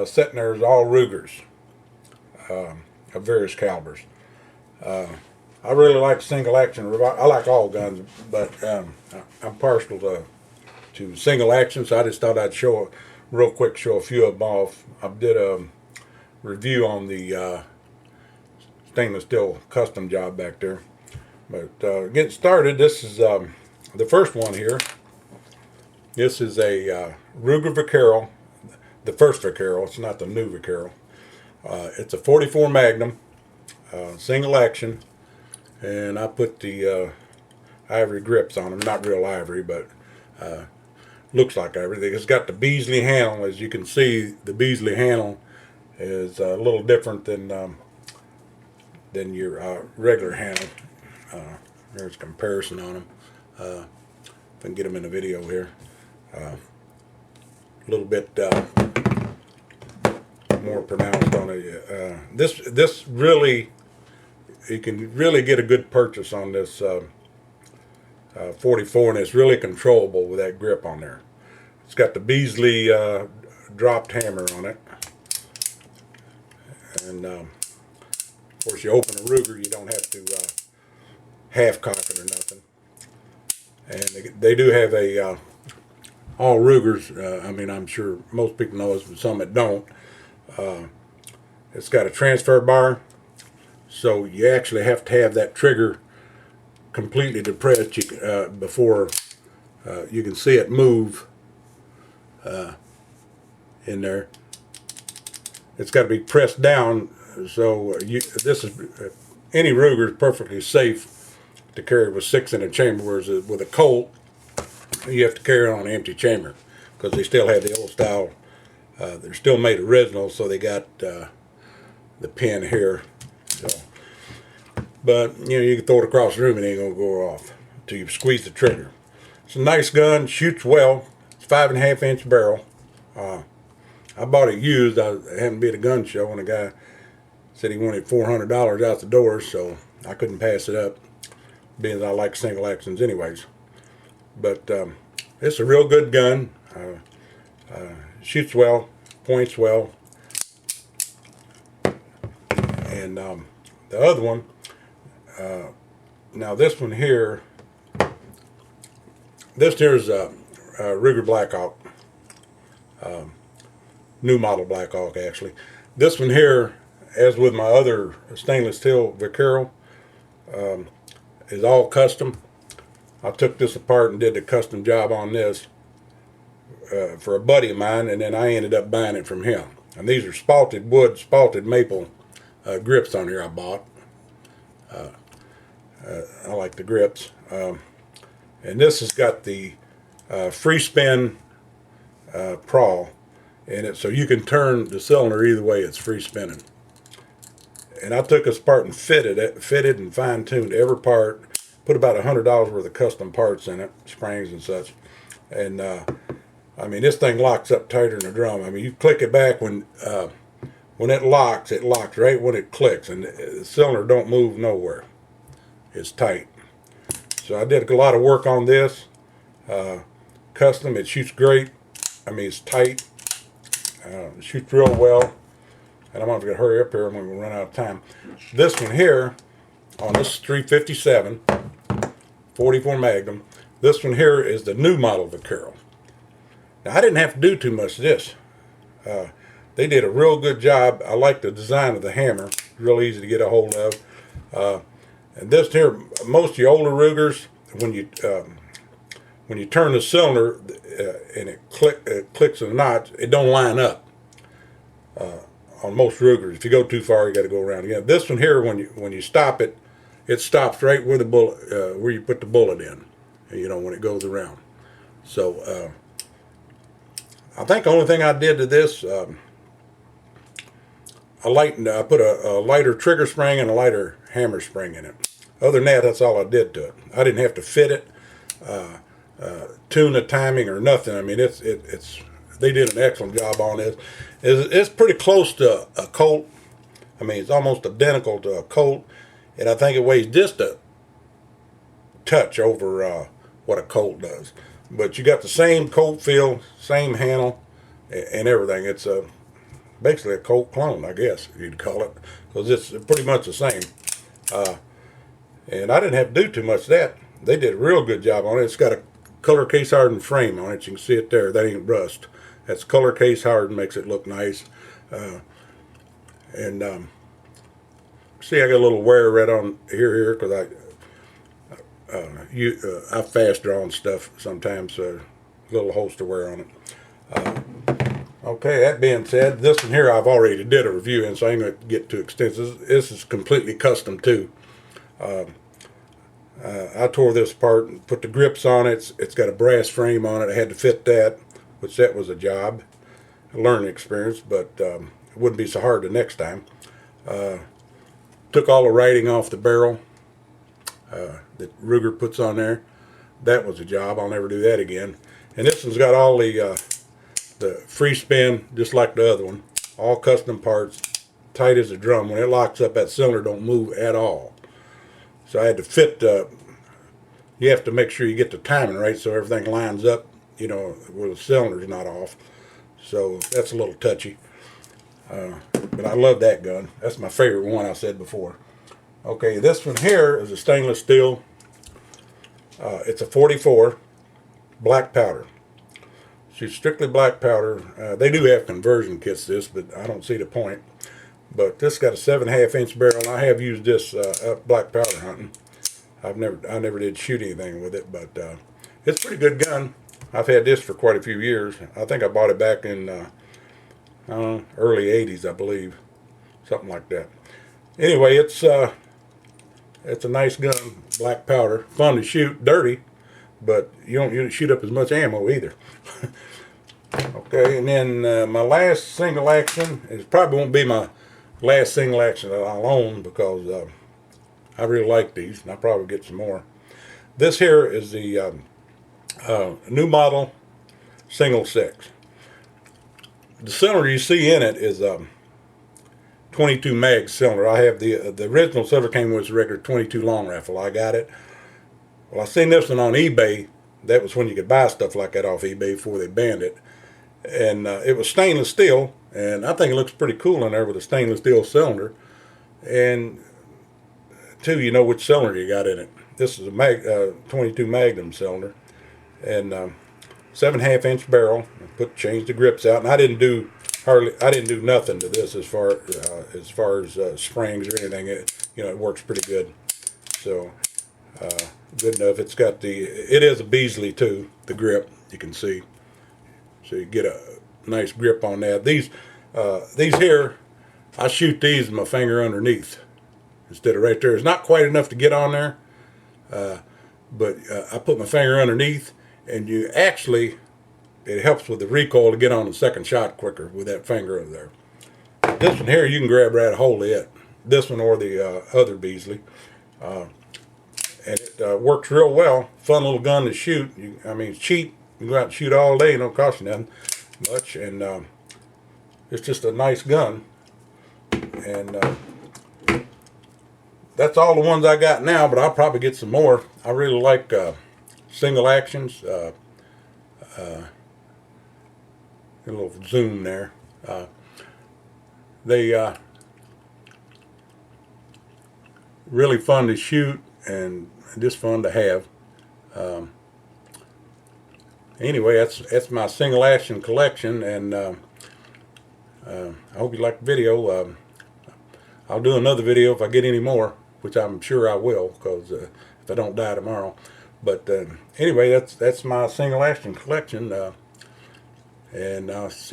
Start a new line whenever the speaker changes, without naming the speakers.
sitting there is all Rugers of various calibers. I really like single action. I like all guns, but I'm partial to single action, so I just thought I'd show a few of them off. I did a review on the stainless steel custom job back there. But getting started, this is the first one here. This is a Ruger Vaquero, the first Vaquero. It's not the new Vaquero. It's a 44 Magnum, single action, and I put the ivory grips on them. Not real ivory, but looks like ivory. It's got the Beasley handle. As you can see, the Beasley handle is a little different than your regular handle. There's a comparison on them. If I can get them in the video here. A little bit more pronounced on it. This really, you can really get a good purchase on this 44, and it's really controllable with that grip on there. It's got the Beasley dropped hammer on it, and of course you open a Ruger, you don't have to half cock it or nothing. And they do have a all Rugers. I mean, I'm sure most people know this, but some that don't. It's got a transfer bar, so you actually have to have that trigger completely depressed before you can see it move in there. It's got to be pressed down, so this is any Ruger is perfectly safe to carry with 6 in a chamber, whereas with a Colt you have to carry it on an empty chamber because they still have the old style. They're still made original, so they got the pin here. So, but you can throw it across the room and it ain't gonna go off until you squeeze the trigger. It's a nice gun, shoots well. It's 5.5-inch barrel. I bought it used. I happened to be at a gun show, and a guy said he wanted $400 out the door, so I couldn't pass it up, being that I like single actions anyways. But it's a real good gun. Shoots well, points well. And the other one, now this one here, this here is a Ruger Blackhawk, new model Blackhawk actually. This one here, as with my other stainless steel Vaquero, is all custom. I took this apart and did a custom job on this for a buddy of mine, and then I ended up buying it from him. And these are spalted wood, spalted maple grips on here I bought. I like the grips. And this has got the free spin prawl in it, so you can turn the cylinder either way. It's free spinning. And I took this apart and fitted and fine-tuned every part. Put about $100 worth of custom parts in it, springs and such. And I mean, this thing locks up tighter than a drum. I mean, you click it back when it locks right when it clicks, and the cylinder don't move nowhere. It's tight. So I did a lot of work on this. Custom, it shoots great. I mean, it's tight. It shoots real well. And I'm going to hurry up here. I'm going to run out of time. This one here, on this 357, 44 Magnum. This one here is the new model Vaquero. Now, I didn't have to do too much of this. They did a real good job. I like the design of the hammer. Real easy to get a hold of. And this here, most of your older Rugers, when you turn the cylinder and it clicks in the notch, it don't line up. On most Rugers, if you go too far, you got to go around again. This one here, when you stop it, it stops right where the bullet, where you put the bullet in. When it goes around. So I think the only thing I did to this, I put a lighter trigger spring and a lighter hammer spring in it. Other than that, that's all I did to it. I didn't have to fit it, tune the timing or nothing. I mean, they did an excellent job on this. It's pretty close to a Colt. I mean, it's almost identical to a Colt, and I think it weighs just a touch over what a Colt does. But you got the same Colt feel, same handle, and everything. It's basically a Colt clone, I guess you'd call it, because it's pretty much the same. And I didn't have to do too much of that. They did a real good job on it. It's got a color case hardened frame on it. You can see it there. That ain't rust. That's color case hardened, makes it look nice. See, I got a little wear right on here because I fast draw stuff sometimes. A little holster wear on it. Okay, that being said, this one here I've already did a review in, so I ain't going to get too extensive. This is completely custom too. I tore this apart and put the grips on it. It's got a brass frame on it. I had to fit that, which that was a job, a learning experience, but it wouldn't be so hard the next time. Took all the writing off the barrel that Ruger puts on there. That was a job. I'll never do that again. And this one's got all the free spin, just like the other one. All custom parts, tight as a drum. When it locks up, that cylinder don't move at all. So I had to fit, you have to make sure you get the timing right so everything lines up, you know, where the cylinder's not off. So that's a little touchy. But I love that gun. That's my favorite one, I said before. Okay, this one here is a stainless steel. It's a 44 black powder. Shoots strictly black powder. They do have conversion kits this, but I don't see the point. But this got a 7.5 inch barrel, and I have used this black powder hunting. I never did shoot anything with it, but it's a pretty good gun. I've had this for quite a few years. I think I bought it back in early 80s, I believe, something like that. Anyway, it's a nice gun, black powder, fun to shoot, dirty, but you don't shoot up as much ammo either. Okay, and then my last single action, it probably won't be my last single action that I'll own because I really like these, and I'll probably get some more. This here is the new model single 6. The cylinder you see in it is 22 mag cylinder. I have the original cylinder came with a regular 22 long rifle. I got it. Well, I seen this one on eBay. That was when you could buy stuff like that off eBay before they banned it. And it was stainless steel, and I think it looks pretty cool in there with a stainless steel cylinder. And two, you know which cylinder you got in it. This is a 22 Magnum cylinder, and 7.5 inch barrel. Changed the grips out, and I didn't do nothing to this as far as springs or anything. It works pretty good. So good enough. It is a Beasley too. The grip you can see, so you get a nice grip on that. These here, I shoot these with my finger underneath instead of right there. It's not quite enough to get on there, but I put my finger underneath, and it helps with the recoil to get on the second shot quicker with that finger over there. This one here, you can grab right a hold of it. This one or the other Beasley. And it works real well. Fun little gun to shoot. It's cheap. You can go out and shoot all day. It don't cost you nothing much. And it's just a nice gun. And that's all the ones I got now, but I'll probably get some more. I really like single actions. A little zoom there. They really fun to shoot and just fun to have. Anyway, that's my single action collection, and I hope you liked the video. I'll do another video if I get any more, which I'm sure I will, because if I don't die tomorrow. But anyway, that's my single action collection. And I'll see